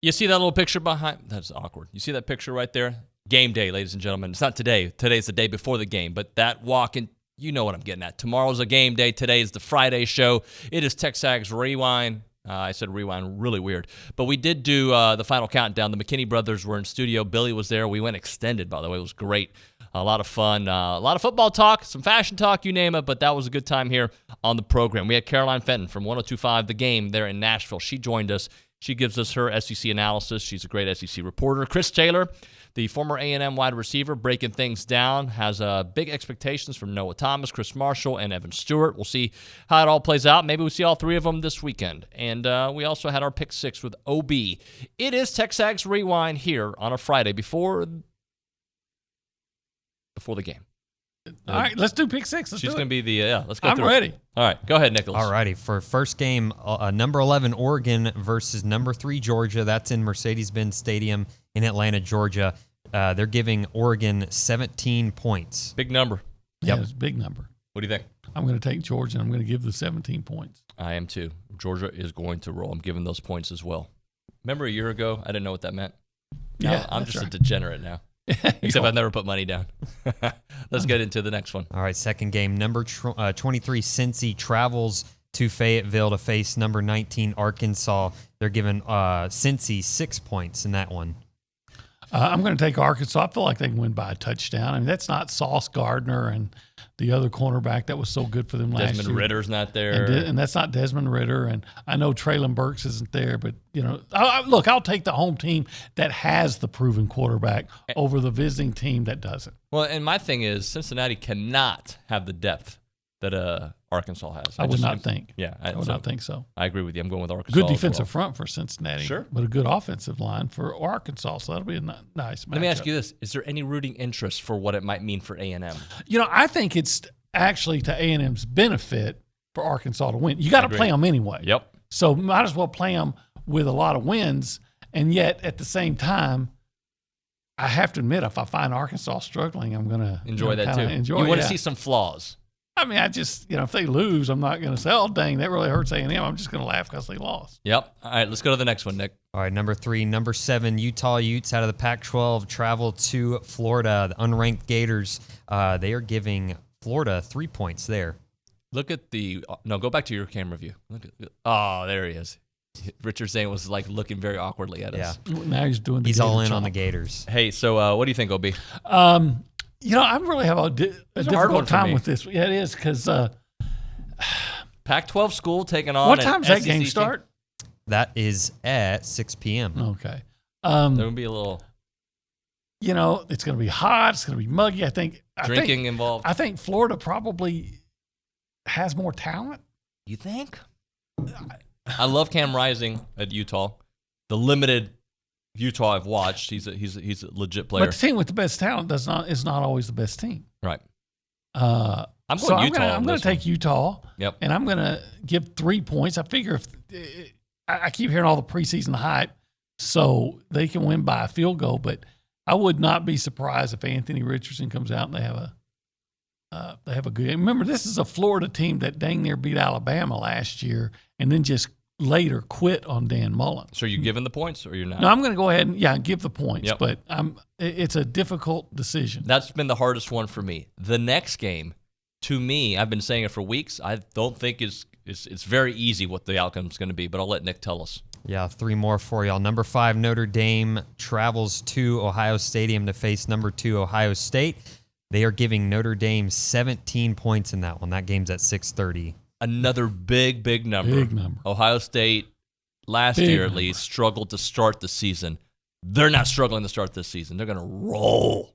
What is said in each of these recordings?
You see that little picture behind? That's awkward. You see that picture right there? Game day, ladies and gentlemen. It's not today. Today's the day before the game, but that walk-in, you know what I'm getting at. Tomorrow's a game day. Today is the Friday show. It is TexAgs Rewind. I said rewind really weird. But we did do the final countdown. The McKinney brothers were in studio. Billy was there. We went extended, by the way. It was great. A lot of fun. A lot of football talk, some fashion talk, you name it. But that was a good time here on the program. We had Caroline Fenton from 102.5 The Game there in Nashville. She joined us. She gives us her SEC analysis. She's a great SEC reporter. Chris Taylor, the former A&M wide receiver, breaking things down, has big expectations from Noah Thomas, Chris Marshall, and Evan Stewart. We'll see how it all plays out. Maybe we see all three of them this weekend. And we also had our pick six with OB. It is TexAgs Rewind here on a Friday before the game. All right, let's do pick six. She's going to be the, let's go I'm through ready. It. All right, go ahead, Nicholas. All righty, for first game, number 11 Oregon versus number 3 Georgia. That's in Mercedes-Benz Stadium in Atlanta, Georgia. They're giving Oregon 17 points. Big number. Yeah, it's a big number. What do you think? I'm going to take Georgia, and I'm going to give the 17 points. I am too. Georgia is going to roll. I'm giving those points as well. Remember a year ago, I didn't know what that meant. Yeah, I'm just a degenerate now. Except I've never put money down. Let's get into the next one. All right, second game. Number 23 Cincy travels to Fayetteville to face number 19 Arkansas. They're giving Cincy 6 points in that one. I'm going to take Arkansas. I feel like they can win by a touchdown. I mean, that's not Sauce Gardner and the other cornerback that was so good for them last year. Desmond Ritter's not there. And that's not Desmond Ritter. And I know Traylon Burks isn't there. But, you know, look, I'll take the home team that has the proven quarterback over the visiting team that doesn't. Well, and my thing is Cincinnati cannot have the depth that Arkansas has. I would not think. Yeah. I would not think so. I agree with you. I'm going with Arkansas. Good defensive front for Cincinnati. Sure. But a good offensive line for Arkansas. So that'll be a nice matchup. Let me ask you this. Is there any rooting interest for what it might mean for A&M? You know, I think it's actually to A&M's benefit for Arkansas to win. You got to play them anyway. Yep. So might as well play them with a lot of wins. And yet, at the same time, I have to admit, if I find Arkansas struggling, I'm going to enjoy that too. You want to see some flaws. I mean, I just, if they lose, I'm not going to say, oh, dang, that really hurts A&M. I'm just going to laugh because they lost. Yep. All right, let's go to the next one, Nick. All right, number 3, number 7, Utah Utes out of the Pac-12 travel to Florida. The unranked Gators, they are giving Florida 3 points there. Look at go back to your camera view. There he is. Richard Zane was looking very awkwardly at us. Yeah. Now he's all in on the Gators. Hey, so what do you think, OB? I really have a difficult time with this. Yeah, it is because Pac-12 school taking on. What time does that game start? That is at 6 p.m. Okay. There will be a little. It's going to be hot. It's going to be muggy. I think drinking involved. I think Florida probably has more talent. You think? I love Cam Rising at Utah. The limited Utah I've watched, he's a legit player. But the team with the best talent is not always the best team. Right. I'm going Utah. I'm going to take Utah. Yep. And I'm going to give 3 points. I figure I keep hearing all the preseason hype, so they can win by a field goal. But I would not be surprised if Anthony Richardson comes out and they have a good game. Remember, this is a Florida team that dang near beat Alabama last year, and then just later quit on Dan Mullen. So are you giving the points or you're not? No, I'm going to go ahead and give the points, yep. But it's a difficult decision. That's been the hardest one for me. The next game, to me, I've been saying it for weeks, I don't think it's very easy what the outcome is going to be, but I'll let Nick tell us. Yeah, 3 more for y'all. Number 5, Notre Dame travels to Ohio Stadium to face number 2, Ohio State. They are giving Notre Dame 17 points in that one. That game's at 6:30. Another big number. Big number. Ohio State, last year at least, struggled to start the season. They're not struggling to start this season. They're going to roll.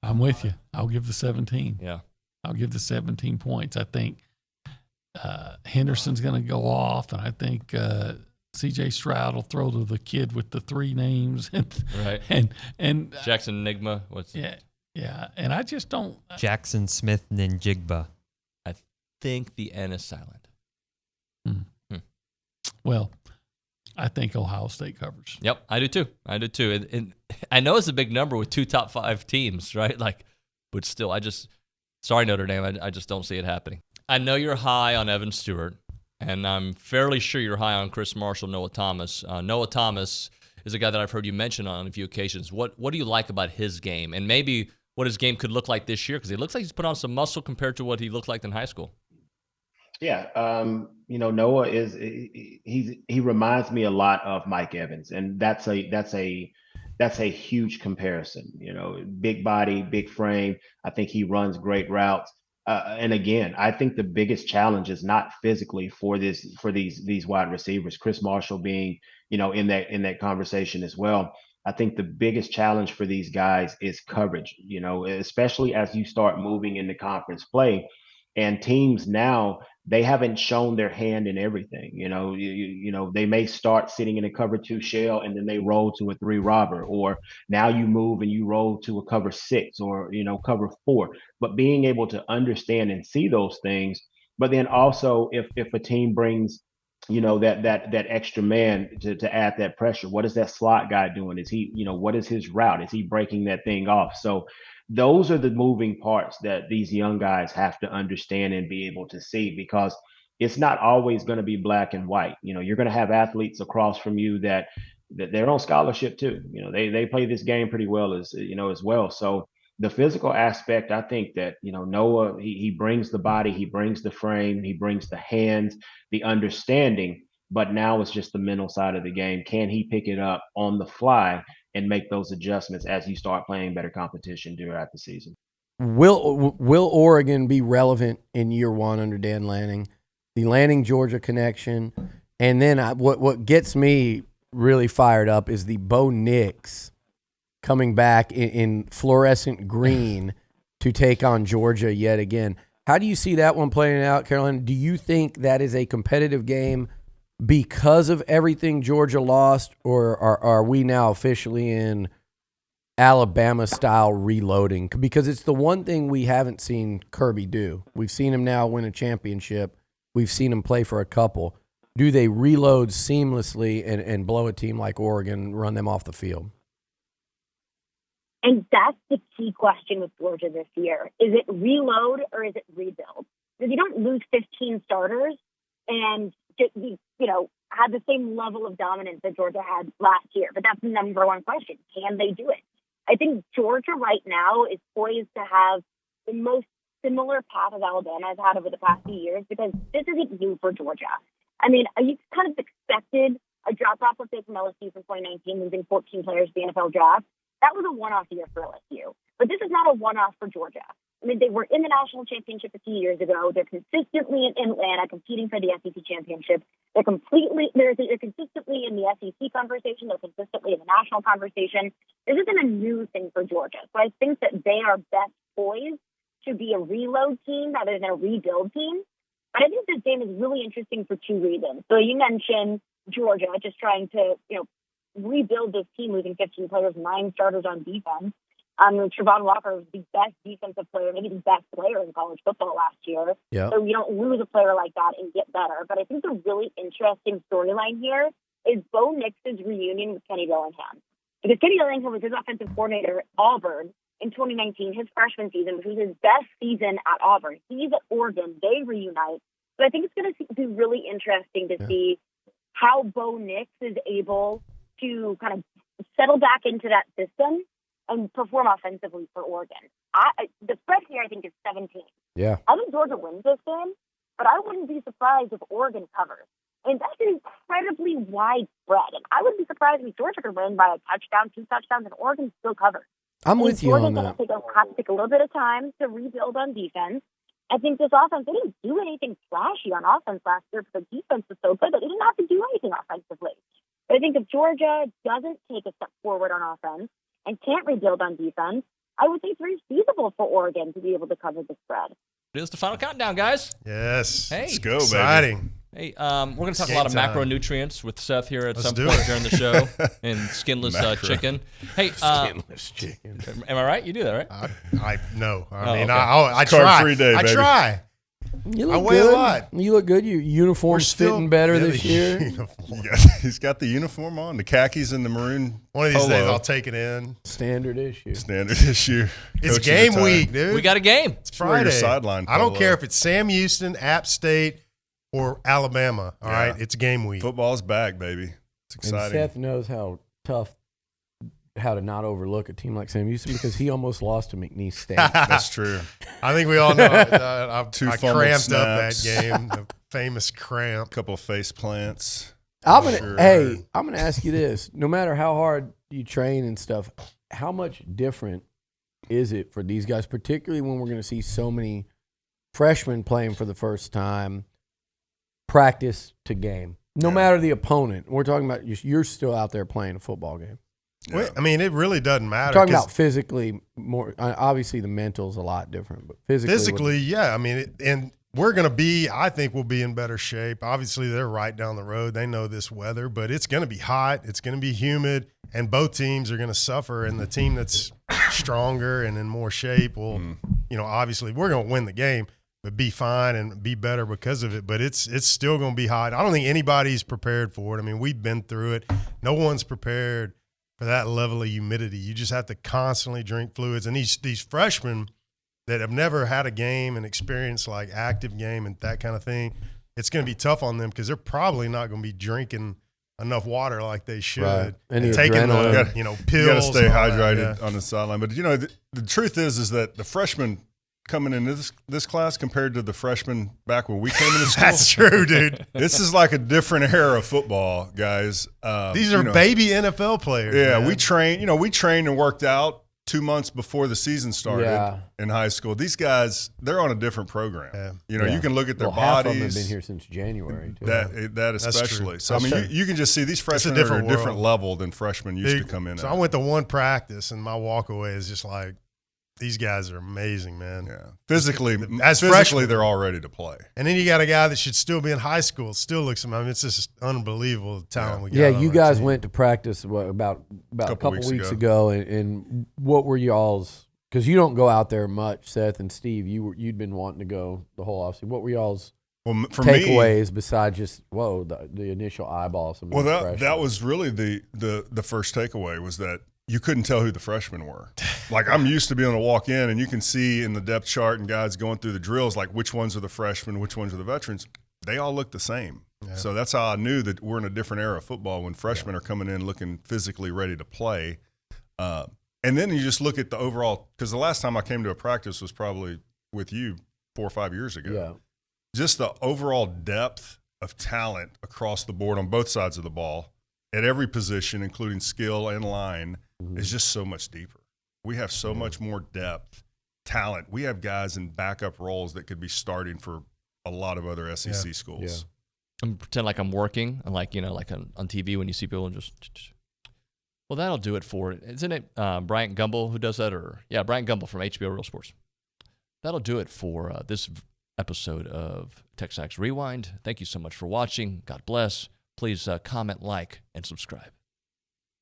I'm with you. I'll give the 17. Yeah. I'll give the 17 points. I think Henderson's going to go off, and I think C.J. Stroud will throw to the kid with the 3 names. Right. And Jackson Enigma. Yeah. And I just don't. Jackson Smith Njigba. I think the N is silent. Well, I think Ohio State covers. Yep, I do too. And I know it's a big number with 2 top 5 teams, right? But still, sorry, Notre Dame, I just don't see it happening. I know you're high on Evan Stewart, and I'm fairly sure you're high on Chris Marshall, Noah Thomas. Noah Thomas is a guy that I've heard you mention on a few occasions. What do you like about his game, and maybe what his game could look like this year? Because he looks like he's put on some muscle compared to what he looked like in high school. Yeah, Noah he reminds me a lot of Mike Evans, and that's a huge comparison. Big body, big frame. I think he runs great routes. And again, I think the biggest challenge is not physically for these wide receivers. Chris Marshall being, in that conversation as well. I think the biggest challenge for these guys is coverage. Especially as you start moving into conference play, and teams now, they haven't shown their hand in everything. They may start sitting in a cover 2 shell and then they roll to a 3 robber, or now you move and you roll to a cover 6 or, cover 4. But being able to understand and see those things, but then also if a team brings, that extra man to add that pressure, what is that slot guy doing? Is he, what is his route? Is he breaking that thing off? So those are the moving parts that these young guys have to understand and be able to see, because it's not always going to be black and white. You're going to have athletes across from you that they're on scholarship too. They play this game pretty well as well. So the physical aspect, I think that, Noah, he brings the body, he brings the frame, he brings the hands, the understanding, but now it's just the mental side of the game. Can he pick it up on the fly and make those adjustments as you start playing better competition throughout the season? Will Oregon be relevant in year 1 under Dan Lanning? The Lanning-Georgia connection. And then what gets me really fired up is the Bo Nix coming back in fluorescent green to take on Georgia yet again. How do you see that one playing out, Carolina? Do you think that is a competitive game because of everything Georgia lost, or are we now officially in Alabama-style reloading? Because it's the one thing we haven't seen Kirby do. We've seen him now win a championship. We've seen him play for a couple. Do they reload seamlessly and blow a team like Oregon, run them off the field? And that's the key question with Georgia this year. Is it reload or is it rebuild? Because you don't lose 15 starters and have the same level of dominance that Georgia had last year. But that's the number one question. Can they do it? I think Georgia right now is poised to have the most similar path as Alabama has had over the past few years, because this isn't new for Georgia. I mean, you kind of expected a drop-off, let's say, from LSU from 2019, losing 14 players to the NFL draft. That was a one-off year for LSU. But this is not a one-off for Georgia. I mean, they were in the national championship a few years ago. They're consistently in Atlanta competing for the SEC championship. They're consistently in the SEC conversation. They're consistently in the national conversation. This isn't a new thing for Georgia. So I think that they are best poised to be a reload team rather than a rebuild team. But I think this game is really interesting for 2 reasons. So you mentioned Georgia just trying to, rebuild this team, losing 15 players, 9 starters on defense. Trevon Walker was the best defensive player, maybe the best player in college football last year. Yep. So you don't lose a player like that and get better. But I think the really interesting storyline here is Bo Nix's reunion with Kenny Dillingham. Because Kenny Dillingham was his offensive coordinator at Auburn in 2019, his freshman season, which was his best season at Auburn. He's at Oregon. They reunite. So I think it's going to be really interesting to see how Bo Nix is able to kind of settle back into that system and perform offensively for Oregon. The spread here, I think, is 17. Yeah. I think Georgia wins this game, but I wouldn't be surprised if Oregon covers. And that's an incredibly wide spread. And I wouldn't be surprised if Georgia could win by a touchdown, 2 touchdowns, and Oregon still covers. I'm with you on that. Have to take a little bit of time to rebuild on defense. I think this offense, they didn't do anything flashy on offense last year because the defense was so good that they didn't have to do anything offensively. But I think if Georgia doesn't take a step forward on offense and can't rebuild on defense, I would say it's very feasible for Oregon to be able to cover the spread. It is the final countdown, guys. Yes. Hey. Let's go, Exciting. baby. Hey, we're going to talk a lot of macronutrients with Seth here at some point do it. during the show, and skinless chicken. Hey, Skinless chicken. Am I right? You do that, right? I know. okay. I try. Carb-free day, I baby. try. You I look weigh a good. lot. You look good. Your uniform's fitting better this year. He's got the uniform on, the khakis and the maroon. One of these days, polo. I'll take it in. Standard issue. Standard issue. It's Coaching game attire. week, dude. We got a game. It's Wear your Friday. sideline I don't polo. care if it's Sam Houston, App State, or Alabama. All right, it's game week. Football's back, baby. It's And exciting. Seth knows how tough how to not overlook a team like Sam Houston because he almost lost to McKinney State. That's true. I think we all know I Two I fumbled cramped up that snaps. game, the famous cramp. Couple of face plants. I'm gonna Sure. I'm gonna ask you this: no matter how hard you train and stuff, how much different is it for these guys, particularly when we're gonna see so many freshmen playing for the first time, practice to game? No matter the opponent, we're talking about you're still out there playing a football game. Yeah. Well, I mean, it really doesn't matter. We're talking 'cause about physically more. Obviously, the mental's a lot different, but physically, yeah. I mean, and we're going to be, I think we'll be in better shape. Obviously, they're right down the road. They know this weather, but it's going to be hot. It's going to be humid, and both teams are going to suffer. And the team that's stronger and in more shape will, obviously we're going to win the game, but be fine and be better because of it. But it's still going to be hot. I don't think anybody's prepared for it. I mean, we've been through it. No one's prepared for that level of humidity. You just have to constantly drink fluids. And these freshmen that have never had a game and experienced like active game and that kind of thing, it's going to be tough on them because they're probably not going to be drinking enough water like they should. Right. And And taking adrenaline. the, pills. You got to stay and all that, hydrated yeah. on the sideline. But the truth is that the freshmen coming into this class compared to the freshmen back when we came into school, That's true, dude. this is like a different era of football, guys. These are baby NFL players. Yeah, man. we trained and worked out 2 months before the season started in high school. These guys, they're on a different program. Yeah. You can look at their half bodies. of them have been here since January. Too. That especially. true. So I mean, you can just see these freshmen are at a different different world. level than freshmen used to Dude, come in. So at. I went to one practice, and my walk away is just like, these guys are amazing, man. Yeah, physically, As physically, freshmen. they're all ready to play. And then you got a guy that should still be in high school, still looks. I mean, it's just unbelievable the talent we got. Yeah, on you our guys team. went to practice about a couple weeks ago, and what were y'all's? Because you don't go out there much, Seth and Steve. You'd been wanting to go the whole offseason. What were y'all's takeaways besides just the initial eyeballs? Well, that was really the first takeaway was that you couldn't tell who the freshmen were. Like, I'm used to being able to walk in and you can see in the depth chart and guys going through the drills, like which ones are the freshmen, which ones are the veterans. They all look the same. Yeah. So that's how I knew that we're in a different era of football when freshmen are coming in looking physically ready to play. And then you just look at the overall, because the last time I came to a practice was probably with you 4 or 5 years ago. Yeah. Just the overall depth of talent across the board on both sides of the ball at every position, including skill and line, is just so much deeper. We have so much more depth, talent. We have guys in backup roles that could be starting for a lot of other SEC schools. Yeah. I'm pretend like I'm working, and like on TV when you see people and just. Well, that'll do it for it. Isn't it Bryant Gumbel who does that? Bryant Gumbel from HBO Real Sports. That'll do it for this episode of TexAgs Rewind. Thank you so much for watching. God bless. Please comment, like, and subscribe.